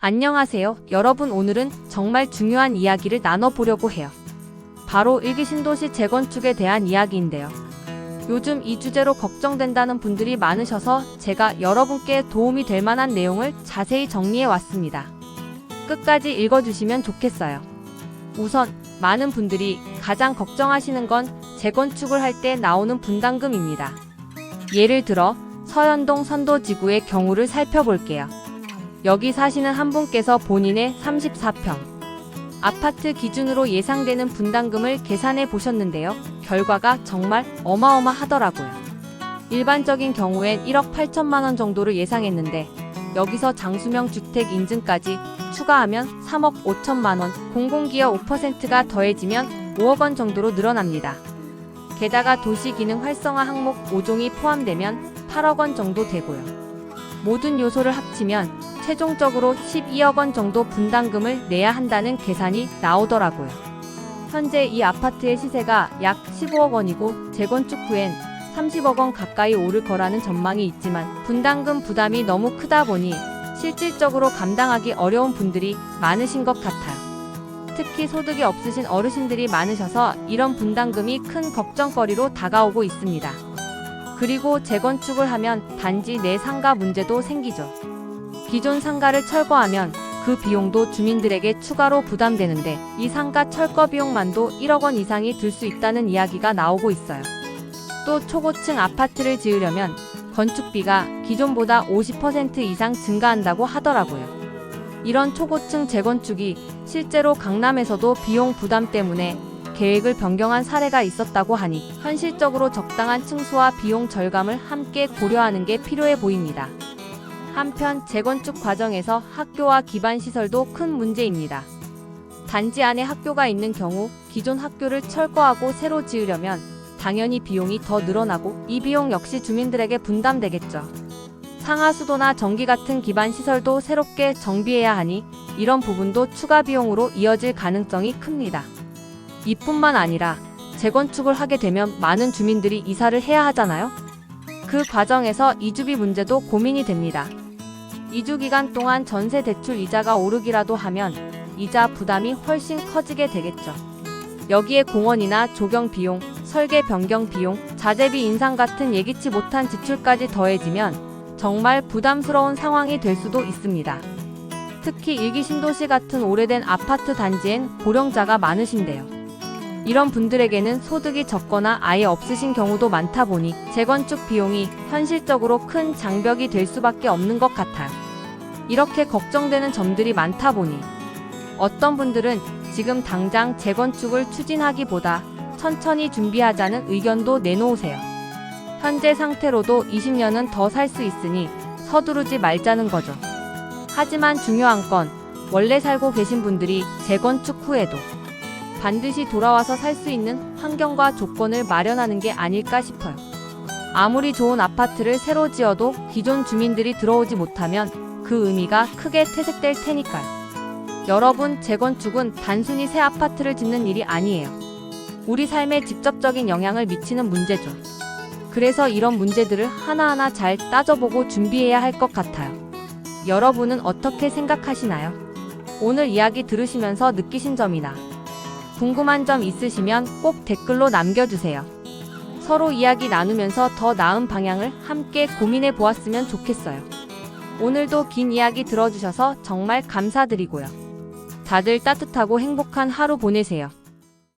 안녕하세요. 여러분, 오늘은 정말 중요한 이야기를 나눠보려고 해요. 바로 일기 신도시 재건축에 대한 이야기인데요. 요즘 이 주제로 걱정된다는 분들이 많으셔서 제가 여러분께 도움이 될 만한 내용을 자세히 정리해 왔습니다. 끝까지 읽어주시면 좋겠어요. 우선 많은 분들이 가장 걱정하시는 건 재건축을 할 때 나오는 분담금입니다. 예를 들어 서현동 선도지구의 경우를 살펴볼게요. 여기 사시는 한 분께서 본인의 34평 아파트 기준으로 예상되는 분담금을 계산해 보셨는데요. 결과가 정말 어마어마하더라고요. 일반적인 경우엔 1억 8천만 원 정도를 예상했는데 여기서 장수명 주택 인증까지 추가하면 3억 5천만 원, 공공기여 5%가 더해지면 5억 원 정도로 늘어납니다. 게다가 도시기능 활성화 항목 5종이 포함되면 8억 원 정도 되고요. 모든 요소를 합치면 최종적으로 12억 원 정도 분담금을 내야 한다는 계산이 나오더라고요. 현재 이 아파트의 시세가 약 15억 원이고 재건축 후엔 30억 원 가까이 오를 거라는 전망이 있지만 분담금 부담이 너무 크다 보니 실질적으로 감당하기 어려운 분들이 많으신 것 같아요. 특히 소득이 없으신 어르신들이 많으셔서 이런 분담금이 큰 걱정거리로 다가오고 있습니다. 그리고 재건축을 하면 단지 내 상가 문제도 생기죠. 기존 상가를 철거하면 그 비용도 주민들에게 추가로 부담되는데 이 상가 철거 비용만도 1억 원 이상이 들 수 있다는 이야기가 나오고 있어요. 또 초고층 아파트를 지으려면 건축비가 기존보다 50% 이상 증가한다고 하더라고요. 이런 초고층 재건축이 실제로 강남에서도 비용 부담 때문에 계획을 변경한 사례가 있었다고 하니 현실적으로 적당한 층수와 비용 절감을 함께 고려하는 게 필요해 보입니다. 한편 재건축 과정에서 학교와 기반시설도 큰 문제입니다. 단지 안에 학교가 있는 경우 기존 학교를 철거하고 새로 지으려면 당연히 비용이 더 늘어나고 이 비용 역시 주민들에게 분담되겠죠. 상하수도나 전기 같은 기반시설도 새롭게 정비해야 하니 이런 부분도 추가 비용으로 이어질 가능성이 큽니다. 이뿐만 아니라 재건축을 하게 되면 많은 주민들이 이사를 해야 하잖아요. 그 과정에서 이주비 문제도 고민이 됩니다. 이주 기간 동안 전세 대출 이자가 오르기라도 하면 이자 부담이 훨씬 커지게 되겠죠. 여기에 공원이나 조경 비용, 설계 변경 비용, 자재비 인상 같은 예기치 못한 지출까지 더해지면 정말 부담스러운 상황이 될 수도 있습니다. 특히 일기 신도시 같은 오래된 아파트 단지엔 고령자가 많으신데요. 이런 분들에게는 소득이 적거나 아예 없으신 경우도 많다 보니 재건축 비용이 현실적으로 큰 장벽이 될 수밖에 없는 것 같아요. 이렇게 걱정되는 점들이 많다 보니 어떤 분들은 지금 당장 재건축을 추진하기보다 천천히 준비하자는 의견도 내놓으세요. 현재 상태로도 20년은 더 살 수 있으니 서두르지 말자는 거죠. 하지만 중요한 건 원래 살고 계신 분들이 재건축 후에도 반드시 돌아와서 살 수 있는 환경과 조건을 마련하는 게 아닐까 싶어요. 아무리 좋은 아파트를 새로 지어도 기존 주민들이 들어오지 못하면 그 의미가 크게 퇴색될 테니까요. 여러분, 재건축은 단순히 새 아파트를 짓는 일이 아니에요. 우리 삶에 직접적인 영향을 미치는 문제죠. 그래서 이런 문제들을 하나하나 잘 따져보고 준비해야 할 것 같아요. 여러분은 어떻게 생각하시나요? 오늘 이야기 들으시면서 느끼신 점이나 궁금한 점 있으시면 꼭 댓글로 남겨주세요. 서로 이야기 나누면서 더 나은 방향을 함께 고민해 보았으면 좋겠어요. 오늘도 긴 이야기 들어주셔서 정말 감사드리고요. 다들 따뜻하고 행복한 하루 보내세요.